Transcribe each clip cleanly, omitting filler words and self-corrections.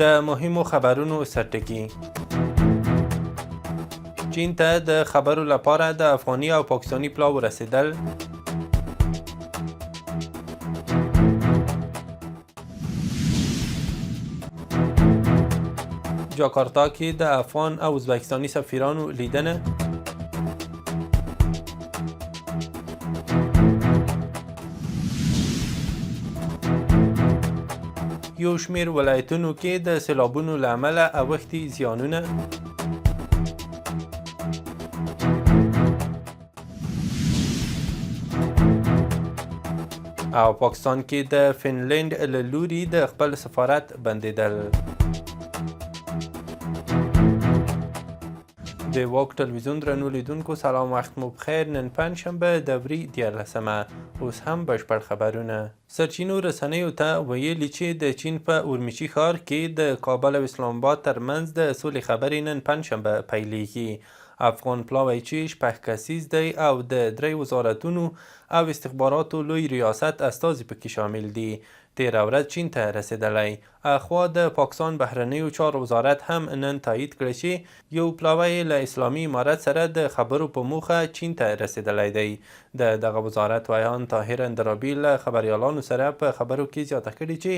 د مهمو خبرونو سرټکی. چین ته د خبرو لپاره د افغاني او پاکستاني پلاو ورسېدل. جاکارتا کې د افغان او ازبکستاني سفیرانو لیدنه. یو شمېر ولایتونو کې د سیلابونو له امله اوښتي زیانونه. او پاکستان کې د فنلنډ له لوري د خپل سفارت بندېدل. د واک ټلویزیون درنو لیدونکو سلام، وخت مو بخیر. نن پنجشنبه د اپریل 14مه. اوس هم بشپړ خبرونه. سرچینو رسنیو ته ویلي چې د چین په اورمیچي ښار کې د کابل او اسلام آباد ترمنځ د سولې خبرې نن پنجشنبه پیلیږي. افغان پلاوی چې 6 کسیز دی او د 3 وزارتونو او استخباراتو لوی ریاست استازي پکې شامل دي، تېره ورځ چین ته رسېدلی. اخوا د پاکستان بهرنیو چارو وزارت هم نن تایید کړی چې یو پلاوی له اسلامي امارت سره د خبرو په موخه چین ته رسېدلی دی. د دغه وزارت ویان طاهر اندرابي له خبریالانو سره په خبرو کې زیاته کړې چې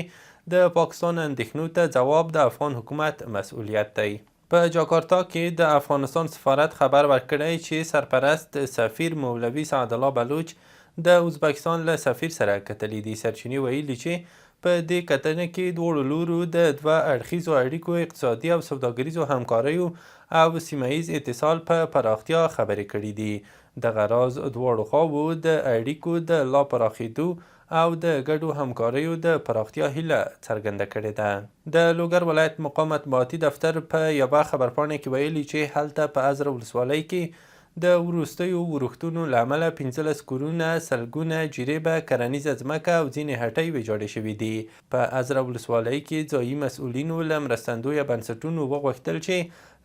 د پاکستان اندېښنو ته ځواب د افغان حکومت مسؤلیت دی. په جاکارتا کې د افغانستان سفارت خبر ورکړی چې سرپرست سفیر مولوي سعدالله بلوچ د ازبکستان له سفیر سره کتلي دي. سرچینې ویلي چې په دې کتنه کې دواړو لورو د 2 اړخیزو اړیکو، اقتصادي او سوداګریزو همکاریو او سیمه ییز اتصال په پراختیا خبرې کړي دي. دغه راز دواړو خواوو د اړیکو د لا پراخېدو او د ګډو همکاریو د پراختیا هیله څرګنده کړې ده. د لوګر ولایت مقام مطبوعاتي دفتر په یوه خبرپاڼه کې ویلي چې هلته په ازره ولسوالۍ کې د وروستیو ورښتونو له امله 15 کورونه، سلګونه جریبه کرنیزه ځمکه او ځینې هټۍ ویجاړې شوي دي. په ازره ولسوالۍ کې ځایي مسؤلینو له مرستندویه بنسټونو وغوښتل چې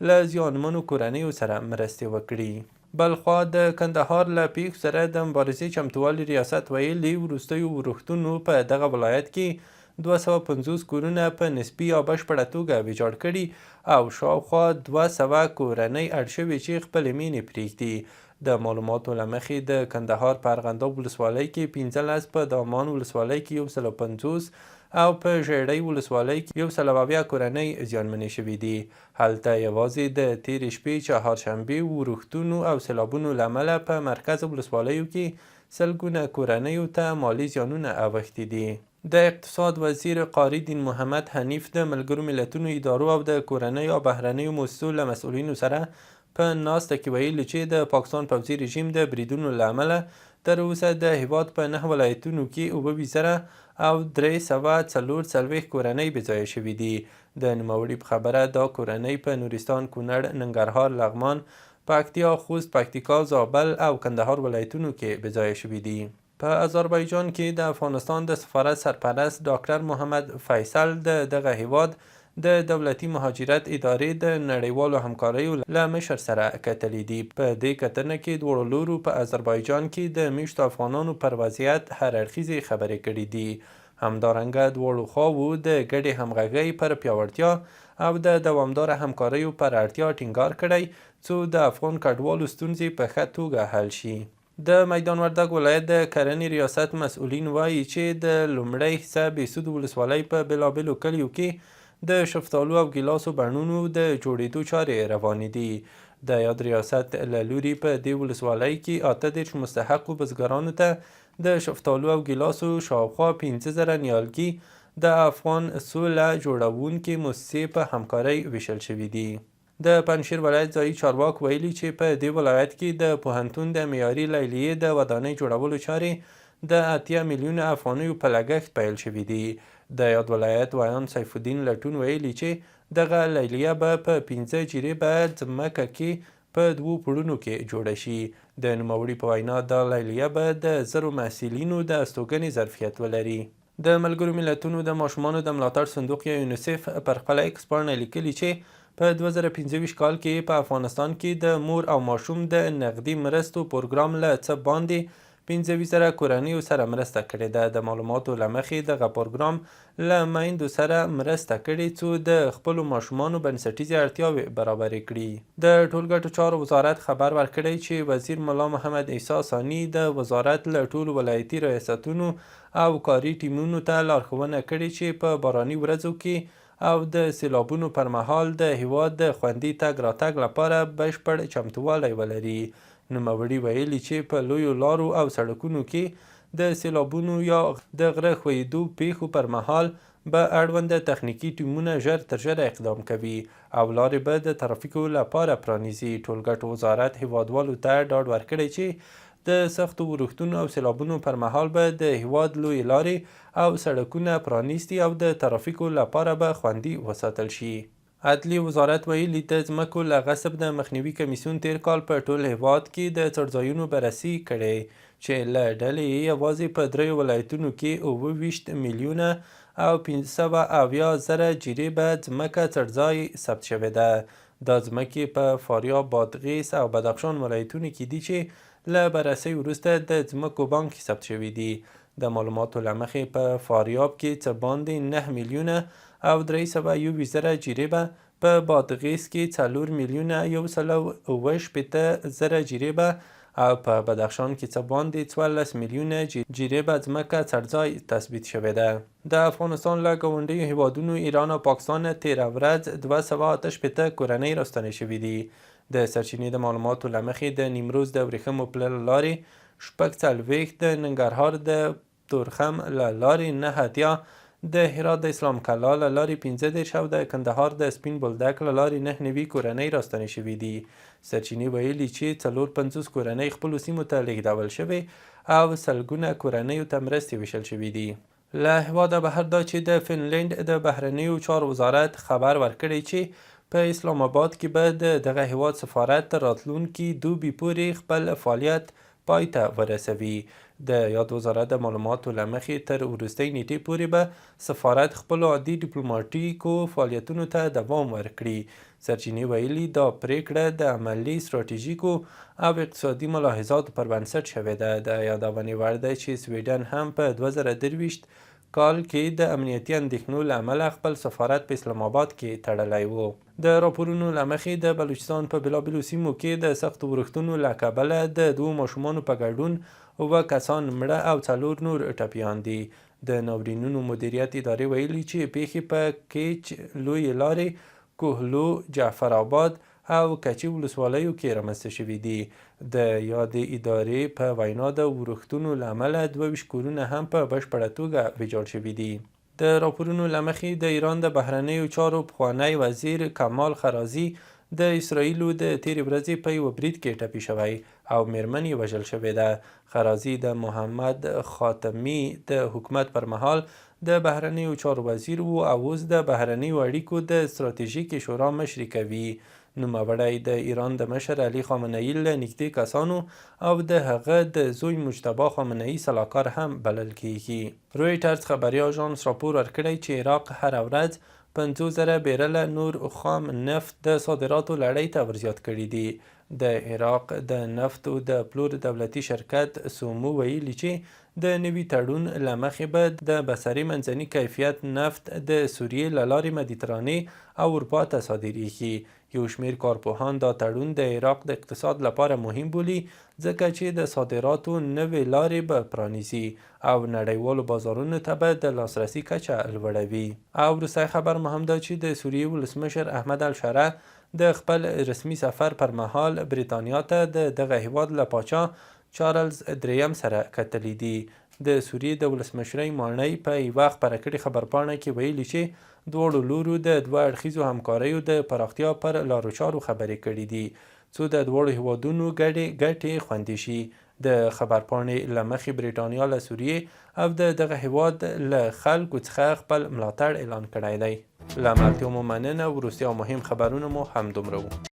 له زیانمنو کورنیو سره مرستې وکړي. بلخوا د کندهار له پیښو سره د مبارزې چمتووالي ریاست ویلي وروستیو ورښتونو په دغه ولایت کې 250 کورونه په نسبي یا بشپړه توګه ویجاړ کړي او شاوخوا 200 کورنۍ اړ شوي چې خپلې مینې پرېږدي. د معلوماتو له مخې د کندهار په ارغنداب ولسوالۍ کې 15، په دامان ولسوالۍ کې 150 او په ژیړۍ ولسوالۍ کې 170 کورنۍ زیانمنې شوي دي. هلته یوازې د تېرې شپې چهارشنبې ورښتونو او سیلابونو له امله په مرکز ولسوالیو کې سلګونه کورنیو ته مالي زیانونه اوښتي دي. د اقتصاد وزیر قاری دین محمد حنیف د ملګرو ملتونو ادارو او د کورنیو او بهرنیو مؤسسو له مسؤلینو سره په ناسته کې ویلي چې د پاکستان پوځي رژیم د بریدونو له امله تر اوسه د هیواد په 9 ولایتونو کې 7,000 او 340 کورنۍ بېځایه شوي دي. د نوموړي په خبره دا کورنۍ په نورستان، کونړ، ننګرهار، لغمان، پکتیا، خوست، پکتیکا، زابل او کندهار ولایتونو کې بېځایه شوي دي. په آذربایجان کې د افغانستان د سفارت سرپرست ډاکټر محمد فیصل د دغه هیواد د دولتي مهاجرت ادارې د نړیوالو همکاریو له مشر سره کتلي دي. په دې کتنه کې دواړو لورو په آذربایجان کې د میشتو افغانانو پر وضعیت هر اړخیزې خبرې کړي دي. همدارنګه دواړو خواوو د ګډې همغږۍ پر پیاوړتیا او د دوامداره همکاریو پر اړتیا ټینګار کړی څو د افغان کډوالو ستونزې په ښه توګه حل شي. د میدان وردګ ولایت د کرنې ریاست مسؤلین وایي چې د لومړۍ حصه بېسود ولسوالۍ په بېلابېلو کلیو کې د شفتالو او ګیلاسو بڼونو د جوړېدو چارې روانې دي. د یاد ریاست له لوري په دې ولسوالۍ کې 38 مستحقو بزګرانو ته د شفتالو او ګیلاسو شاوخوا 15,000 نیالګي د افغان سوله جوړونکې مؤسسې په همکارۍ ویشل شوي دي. د پنجشیر ولایت ځایي چارواک ویلي چې په دې ولایت کې د پوهنتون د معیاري لیلیې د ودانۍ جوړولو چارې د 80 میلیونه افغانیو په لګښت پیل شوي دي. د یاد ولایت ویان سیف الدین لټون ویلي چې دغه لیلیه به په 15 جریبه ځمکه کې په 2 پوړونو کې جوړه شي. د نوموړي په وینا دا لیلیه به د 1000 محصلینو د استوګنې ظرفیت ولري. د ملګرو ملتونو د ماشومانو د ملاتړ صندوق یا یونیسف پر خپله ایکس پاڼه لیکلي چې په 2025 کال کې په افغانستان کې د مور او ماشوم د نقدي مرستو پروګرام له څه باندې 15,000 کورنیو سره مرسته کړې ده. د معلوماتو له مخې دغه پروګرام له میندو سره مرسته کړې څو د خپلو ماشومانو بنسټیزې اړتیاوې برابرې کړي. د ټولګټو چارو وزارت خبر ورکړی چې وزیر ملا محمد عیسی ثاني د وزارت له ټولو ولایتي ریاستونو او کاري ټیمونو ته لارښوونه کړې چې په باراني ورځو کې او د سیلابونو پر مهال د هیواد د خوندي تګ راتګ لپاره بشپړ چمتووالی ولري. نوموړي ویلي چې په لویو لارو او سړکونو کې د سیلابونو یا د غره ښویېدو پیښو پر مهال به اړونده تخنیکي ټیمونه ژر تر ژره اقدام کوي او لارې به د ترافیکو لپاره پرانیزي. ټولګټو وزارت هیوادوالو ته ډاډ ورکړی چې د سختو ورښتونو او سیلابونو پر مهال به د هیواد لویې لارې او سړکونه پرانیستي او د ترافیکو لپاره به خوندي وساتل شي. عدلیې وزارت ویلي د ځمکو له غصب د مخنیوي کمیسیون تیر کال په ټول هیواد کې د څړځایونو بررسي کړې چې له ډلې یې یوازې په 3 ولایتونو کې 28 میلیونه او 570,000 جریبه ځمکه څړځای ثبت شوې ده. دا ځمکې په فاریاب، بادغیس او بدخشان ولایتونو کې دي چې له بررسۍ وروسته د ځمکو بانک ثبت شوي دي. د معلوماتو له مخې په فاریاب کې څه باندې 9 میلیونه او 321,000 جریبه، په بادغیس کې 4 میلیونه 168,000 جریبه او په بدخشان کې څه باندې 14 میلیونه جریبه ځمکه څړځای تثبیت شوې ده. د افغانستان له ګاونډیو هیوادونو ایران او پاکستان تېره ورځ 288 کورنۍ راستنې شوي دي. د سرچینې د معلوماتو له مخې د نیمروز د ورېښمو پله له لارې 46، د ننګرهار د تورخم له لارې 9، د هرات د اسلام کلا له لارې 15 او د کندهار د سپین بولدک له لارې 9 نوي کورنۍ راستنې شوي دي. سرچینې ویلي چې 450 کورنۍ خپلو سیمو ته لیږدول شوې او سلګونه کورنیو ته مرستې ویشل شوي دي. له هېواده بهر دا چې د فنلنډ د بهرنیو چارو وزارت خبر ورکړی چې په اسلام آباد کې به د دغه هېواد سفارت تر راتلونکي دوبي پورې خپل فعالیت پای ته ورسوي. د یاد وزارت د معلوماتو له مخې تر وروستۍ نیټې پورې به سفارت خپلو عادي ډیپلوماټیکو فعالیتونو ته دوام ورکړي. سرچینې ویلي دا پریکړه د عملي ستراتیژیکو او اقتصادي ملاحظاتو پر بنسټ شوې ده. د یادونې وړ ده چې سویډن هم په 2023 کال کې د امنیتي اندېښنو له امله خپل سفارت په اسلام آباد کې تړلی و. د راپورونو له مخې د بلوچستان په بېلابېلو سیمو کې د سختو ورښتونو له کبله د 2 ماشومانو په ګډون 7 کسان مړه او 4 نور ټپیان دي. د ناورینونو مدیریت ادارې ویلي چې پیښې په کیچ، لویې لارې، کوهلو، جعفر آباد او کچي ولسوالیو کې رامنځته شوي دي. د یادې ادارې په وینا د ورښتونو له امله 22 کورونه هم په بشپړه توګه ویجاړ شوي دي. د راپورونو له مخې د ایران د بهرنیو چارو پخوانی وزیر کمال خرازي د اسرائیلو د تېرې ورځې په یوه برید کې ټپي شوی او میرمن یې وژل شوې ده. خرازي د محمد خاتمي د حکومت پر مهال د بهرنیو چارو وزیر و او اوس د بهرنیو اړیکو د ستراتیژیکې شورا مشري کوي. نوموړی د ایران د مشر علي خامنه‌ای له نږدې کسانو او د هغه د زوی مجتبی خامنه‌ای سلاکار هم بلل کیږي. رویټرز خبري اژانس راپور ورکړی چې عراق هره ورځ 50,000 بیرله نور خام نفت د صادراتو لړۍ ته ورزیات کړي دي. د عراق د نفتو د پلور دولتي شرکت سومو ویلي چې د نوي تړون له مخې به د بصري منځني کیفیت نفت د سوریې له لارې مدیترانې او اروپا ته صادریږي. یو شمېر کارپوهان دا تړون د عراق د اقتصاد لپاره مهم بولي ځکه چې د صادراتو نوې لارې به پرانیزي او نړیوالو بازارونو ته به د لاسرسي کچه لوړوي. او وروستی خبر مو هم دا چې د سوریې ولسمشر احمد الشره د خپل رسمي سفر پر مهال بریتانیا ته د دغه هیواد له پاچا چارلز دریم سره کتلي دي. د سوریې د ولسمشرۍ ماڼۍ په یوه خپره کړې خبرپاڼه کې ویلي چې دواړو لورو د 2 اړخیزو همکاریو د پراختیا پر لارو چارو خبرې کړي دي څو د دواړو هیوادونو ګټې خوندي شي. د خبرپاڼې له مخې بریټانیا له سوریې او د دغه هیواد له خلکو څخه خپل ملاتړ اعلان کړی دی. له ملتیا مو مننه. وروستي او مهم خبرونه مو همدومره وو.